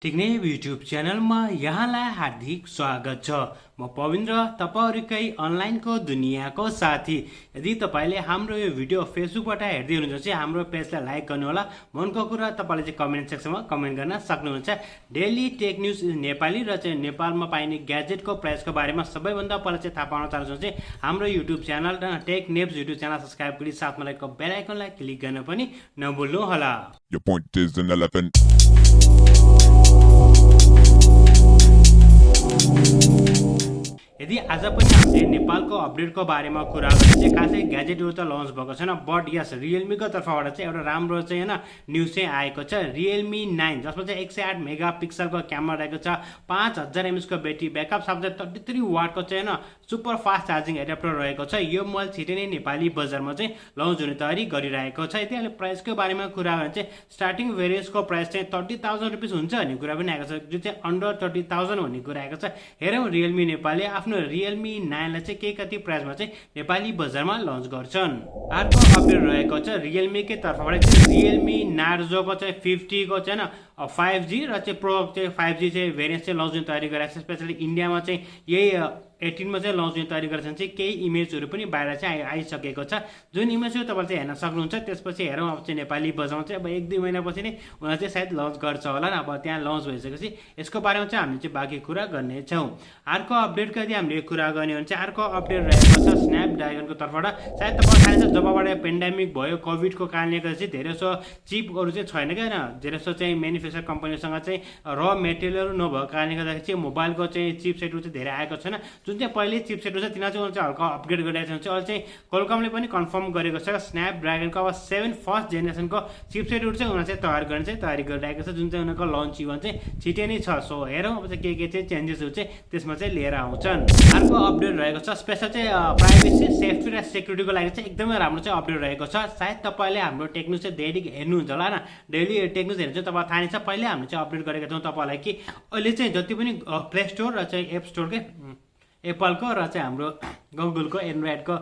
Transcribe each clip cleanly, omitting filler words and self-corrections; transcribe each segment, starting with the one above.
ठिक नै युट्युब च्यानलमा यहाँलाई हार्दिक स्वागत छ। म पविन्द्र, तपाईहरुकै अनलाइनको दुनियाँको साथी। यदि तपाईले हाम्रो यो भिडियो फेसबुकबाट हेर्दै हुनुहुन्छ चाहिँ हाम्रो पेजलाई लाइक गर्नुहोला। मनको कुरा तपाईले चाहिँ कमेन्ट सेक्सनमा कमेन्ट गर्न सक्नुहुन्छ। डेली टेक न्यूज नेपाली र चाहिँ नेपालमा पाइने ग्याजेटको प्राइसको बारेमा सबैभन्दा पहिला चाहिँ थाहा पाउन चाहनुहुन्छ चाहिँ हाम्रो YouTube channel Tech Neps YouTube channel subscribe गरी साथमा रहेको बेल आइकनलाई क्लिक गर्न पनि नभुल्नु होला। Your point is an elephant. यदि आज पनि हामीले नेपालको अपडेटको बारेमा कुरा गर्ने चाहिँ खासै ग्याजेटहरू त लन्च भएको छैन, बट यस रियलमीको तर्फबाट चाहिँ एउटा राम्रो चाहिँ हैन न्युज चाहिँ आएको छ। रियलमी 9 जसमा चाहिँ 108 मेगापिक्सलको क्यामेरा रहेको छ, 5000 एमएचको ब्याट्री ब्याकअप, साथै 33 वाटको चाहिँ हैन सुपर फास्ट चार्जिङ एडाप्टर रहेको छ। यो मोबाइल छिटै नै नेपाली बजारमा चाहिँ लन्च हुने तयारी गरिरहेको छ। यदि हामीले प्राइसको बारेमा कुरा गर्ने चाहिँ स्टार्टिङ भेरिएन्ट्सको प्राइस चाहिँ 30,000 रुपैयाँ हुन्छ भन्ने कुरा पनि आएको छ, जो चाहिँ अन्डर 30,000 भन्ने कुरा आएको छ। हेरौँ रियलमी नेपालले आफ्नो रियलमी 9 लाई चाहिँ कति प्राइसमा चाहिँ नेपाली बजारमा लन्च गर्छन्। अर्को अपडेट रहेको छ रियलमीकै तर्फबाट चाहिँ रियलमी नार्जोको चाहिँ 50 को चाहिँ 5G र चाहिँ प्रो चाहिँ 5G चाहिँ भेरिएन्ट चाहिँ लन्च हुने तयारी गरिरहेको छ। स्पेशली इन्डियामा चाहिँ यही 18 मा चाहिँ लन्च हुने तयारी गरेछन्। चाहिँ केही इमेजहरू पनि बाहिर चाहिँ आइसकेको छ, जुन इमेजहरू तपाईले चाहिँ हेर्न सक्नुहुन्छ। त्यसपछि हेरौँ अब चाहिँ नेपाली बजारमा चाहिँ अब 1-2 महिनापछि नै उनीहरूले चाहिँ सायद लन्च गर्छ होला। अब त्यहाँ लन्च भइसकेपछि यसको बारेमा चाहिँ हामीले चाहिँ बाँकी कुरा गर्नेछौँ। अर्को अपडेटको यदि हामीले कुरा गर्ने हो भने चाहिँ अर्को अपडेट रहेको छ स्न्यापड्रागनको तर्फबाट। सायद तपाईले थाहा छ जबबाट पेन्डेमिक भयो कोभिडको कारणले गर्दा चाहिँ धेरै सो चिपहरू चाहिँ छैन क्या हैन, धेरै सो चाहिँ म्यानुफ्याक्चर कम्पनीसँग चाहिँ र मेटेरियलहरू नभएको कारणले गर्दाखेरि चाहिँ मोबाइलको चाहिँ चिपसेटहरू चाहिँ धेरै आएको छैन। जुन चाहिँ पहिले चिपसेटहरू छ तिनीहरू चाहिँ हल्का अपग्रेड गरिरहेको छ। अहिले चाहिँ कोलकमले पनि कन्फर्म गरेको छ स्न्यापड्रागनको अब 7 फर्स्ट जेनेरेसनको चिपसेटहरू चाहिँ उनीहरूले चाहिँ तयार गर्ने चाहिँ तयारी गरिरहेको छ, जुन चाहिँ उनीहरूको लन्च इभेन्ट चाहिँ छिटै नै छ। सो हेरौँ अब चाहिँ के चाहिँ चेन्जेसहरू चाहिँ त्यसमा चाहिँ लिएर आउँछन्। अर्को अपडेट रहेको छ स्पेशल चाहिँ प्राइभेसी सेफ्टी र सेक्युरिटीको लागि चाहिँ एकदमै राम्रो चाहिँ अपडेट रहेको छ। सायद तपाईँले हाम्रो टेक्न्युज चाहिँ डेली हेर्नुहुन्छ होला हैन, डेली टेक्न्युज हेर्नु चाहिँ तपाईँ थाहा नै छ। पहिले हामीले चाहिँ अपडेट गरेका थियौँ तपाईँलाई कि अहिले चाहिँ जति पनि प्ले स्टोर र चाहिँ एप स्टोरकै एप्पलको र चाहिँ हाम्रो गुगलको एन्ड्रोइडको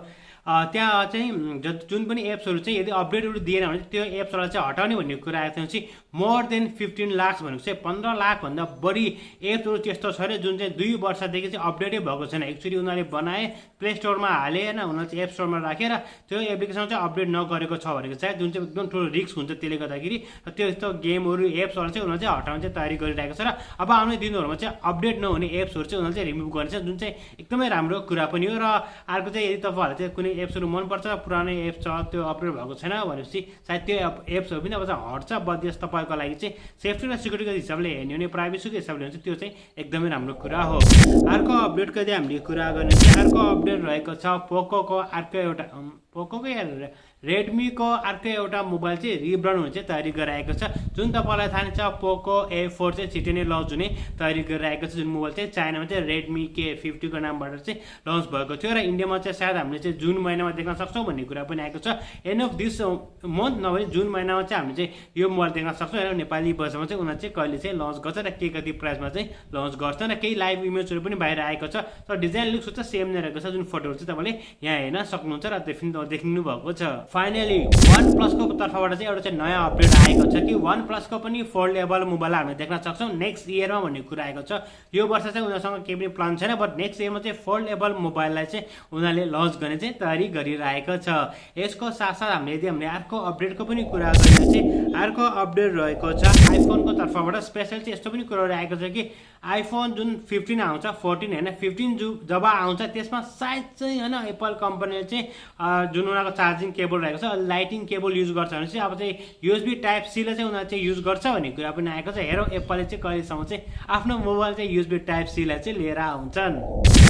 त्यहाँ चाहिँ जुन पनि एप्सहरू चाहिँ यदि अपडेटहरू दिएन भने त्यो एप्सहरूलाई चाहिँ हटाउने भन्ने कुरा आएको थियो। मोर देन 15 लाख भनेको चाहिँ 15 लाखभन्दा बढी एप्सहरू त्यस्तो छ अरे जुन चाहिँ 2 वर्षदेखि चाहिँ अपडेटै भएको छैन। एक्चुअली उनीहरूले बनाए प्ले स्टोरमा हाले होइन, उनीहरूले चाहिँ एप स्टोरमा राखेर त्यो एप्लिकेसन चाहिँ अपडेट नगरेको छ भनेको चाहिँ जुन चाहिँ एकदम ठुलो रिस्क हुन्छ। त्यसले गर्दाखेरि त्यो यस्तो गेमहरू एप्सहरू चाहिँ उनीहरूले चाहिँ हटाउने चाहिँ तयारी गरिरहेको छ र अब आउने दिनहरूमा चाहिँ अपडेट नहुने एप्सहरू चाहिँ उनीहरूले चाहिँ रिमुभ गर्नेछ, जुन चाहिँ एकदमै राम्रो कुरा पनि हो। र अर्को चाहिँ यदि तपाईँहरूलाई चाहिँ कुनै एप्सहरू मनपर्छ, पुरानो एप्स छ त्यो अपडेट भएको छैन भनेपछि सायद त्यो एप्सहरू पनि अब चाहिँ हट्छ। बस तपाईँको लागि चाहिँ सेफ्टी र सिक्युरिटीको हिसाबले हेर्ने हो भने, प्राइभेसीको हिसाबले हुन्छ त्यो चाहिँ एकदमै राम्रो कुरा हो। अर्को अपडेटको यदि हामीले कुरा गर्ने चाहिँ अर्को अपडेट रहेको छ पोकोको अर्को एउटा पोकोकै रेडमीको अर्को एउटा मोबाइल चाहिँ रिब्रान्ड हुने चाहिँ तयारी गरिरहेको छ। जुन तपाईँलाई थाहा छ पोको A4 चाहिँ छिटै नै लन्च हुने तयारी गरिरहेको छ। जुन मोबाइल चाहिँ चाइनामा चाहिँ रेडमी K50 को नामबाट चाहिँ लन्च भएको थियो र इन्डियामा चाहिँ सायद हामीले चाहिँ जुन महिनामा देख्न सक्छौँ भन्ने कुरा पनि आएको छ। एन्ड अफ दिस मन्थ नभए जुन महिनामा चाहिँ हामीले चाहिँ यो मोबाइल देख्न सक्छौँ। र नेपाली बजारमा चाहिँ उनीहरूले चाहिँ कहिले चाहिँ लन्च गर्छ र कति प्राइसमा चाहिँ लन्च गर्छ र केही लाइभ इमेजहरू पनि बाहिर आएको छ। तर डिजाइन लुक्स चाहिँ सेम नै रहेको छ, जुन फोटोहरू चाहिँ तपाईँले यहाँ हेर्न सक्नुहुन्छ र देख्नु भएको छ। फाइनली वान प्लसको तर्फबाट चाहिँ एउटा चाहिँ नयाँ अपडेट आएको छ कि वान प्लसको पनि फोल्डेबल मोबाइल हामीले देख्न सक्छौँ नेक्स्ट इयरमा भन्ने कुरा आएको छ। यो वर्ष चाहिँ उनीहरूसँग केही पनि प्लान छैन, बट नेक्स्ट इयरमा चाहिँ फोल्डेबल मोबाइललाई चाहिँ उनीहरूले लन्च गर्ने चाहिँ तयारी गरिरहेको छ। यसको साथसाथ हामीले अर्को अपडेटको पनि कुरा गर्ने चाहिँ अर्को अपडेट रहेको छ आइफोनको तर्फबाट। स्पेसल चाहिँ यस्तो पनि कुराहरू आएको छ कि आइफोन जुन 15 आउँछ 14 होइन 15 जब आउँछ त्यसमा सायद चाहिँ होइन एप्पल कम्पनीले चाहिँ जुन उनीहरूको चार्जिङ केबल रहेको छ लाइटिङ केबल युज गर्छ भने चाहिँ अब चाहिँ USB टाइप C लाई चाहिँ उनीहरूले चाहिँ युज गर्छ भन्ने कुरा पनि आएको छ। हेरौँ एप्पलले चाहिँ कहिलेसम्म चाहिँ आफ्नो मोबाइल चाहिँ USB टाइप C लाई चाहिँ लिएर आउँछन्।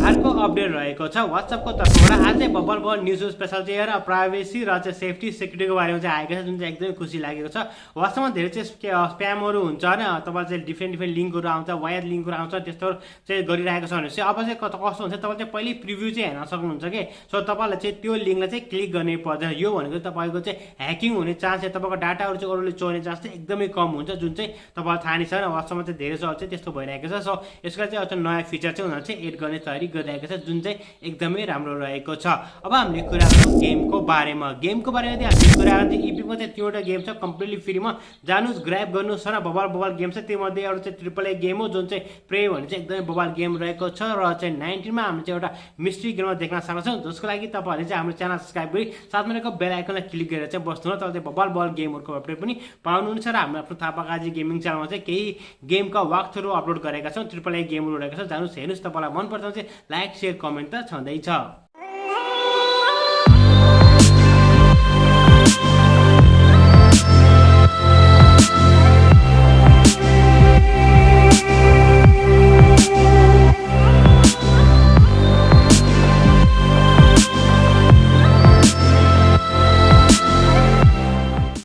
अर्को अपडेट रहेको छ वाट्सएपको तर्फबाट। आज चाहिँ बबल न्युज स्पेसल चाहिँ हेर प्राइभेसी र चाहिँ सेफ्टी सेक्युरिटीको बारेमा चाहिँ आएको छ, जुन चाहिँ एकदमै खुसी लागेको छ। वाट्सएपमा धेरै चाहिँ स्प्यामहरू हुन्छ होइन, तपाईँले चाहिँ डिफ्रेन्ट लिङ्कहरू आउँछ, वायर लिङ्कहरू आउँछ, त्यस्तो चाहिँ गरिरहेको छ भने चाहिँ अब चाहिँ कस्तो हुन्छ तपाईँले चाहिँ पहिले प्रिभ्यू चाहिँ हेर्न सक्नुहुन्छ कि। सो तपाईँलाई चाहिँ त्यो लिङ्कलाई चाहिँ क्लिक गर्ने पर्दैन। यो भनेको तपाईँको चाहिँ ह्याकिङ हुने चान्स चाहिँ तपाईँको डाटाहरू चाहिँ अरूले चोर्ने चान्स चाहिँ एकदमै कम हुन्छ, जुन चाहिँ तपाईँलाई थाहा नै छ। वास्तवमा चाहिँ धेरै जग्गा चाहिँ त्यस्तो भइरहेको छ। सो यसको चाहिँ अझ नयाँ फिचर चाहिँ उनीहरू चाहिँ एड गर्ने तयारी गरिरहेको छ, जुन चाहिँ एकदमै राम्रो रहेको छ। अब हामीले कुरा गरौँ गेमको बारेमा। गेमको बारेमा यदि हामीले कुरा गर्दा इपिकमा चाहिँ तीनवटा गेम छ कम्प्लिटली फ्रीमा। जानुहोस्, ग्राब गर्नुहोस् र बबाल गेम छ। त्योमध्ये एउटा चाहिँ AAA गेम हो, जुन चाहिँ प्रे भन्ने चाहिँ एकदमै बबाल गेम रहेको छ। र चाहिँ 19 मा हामीले चाहिँ एउटा मिस्ट्री गेममा देख्न सक्छौँ, जसको लागि तपाईँहरूले चाहिँ हाम्रो च्यानल सब्सक्राइब गरी साथमा रहेको बेल आइकनलाई क्लिक गरेर चाहिँ बस्नु न। तपाईँले बबाल गेमहरूको अपडेट पनि पाउनुहुन्छ। र हाम्रो आफ्नो थापाकाजी गेमिङ च्यानलमा चाहिँ केही गेमका वाक थ्रू अपलोड गरेका छौँ। AAA गेमहरू रहेको छ, जानुहोस् हेर्नुहोस्। तपाईँलाई मनपर्छ भने चाहिँ लाइक, सेयर, कमेन्ट त छँदैछ।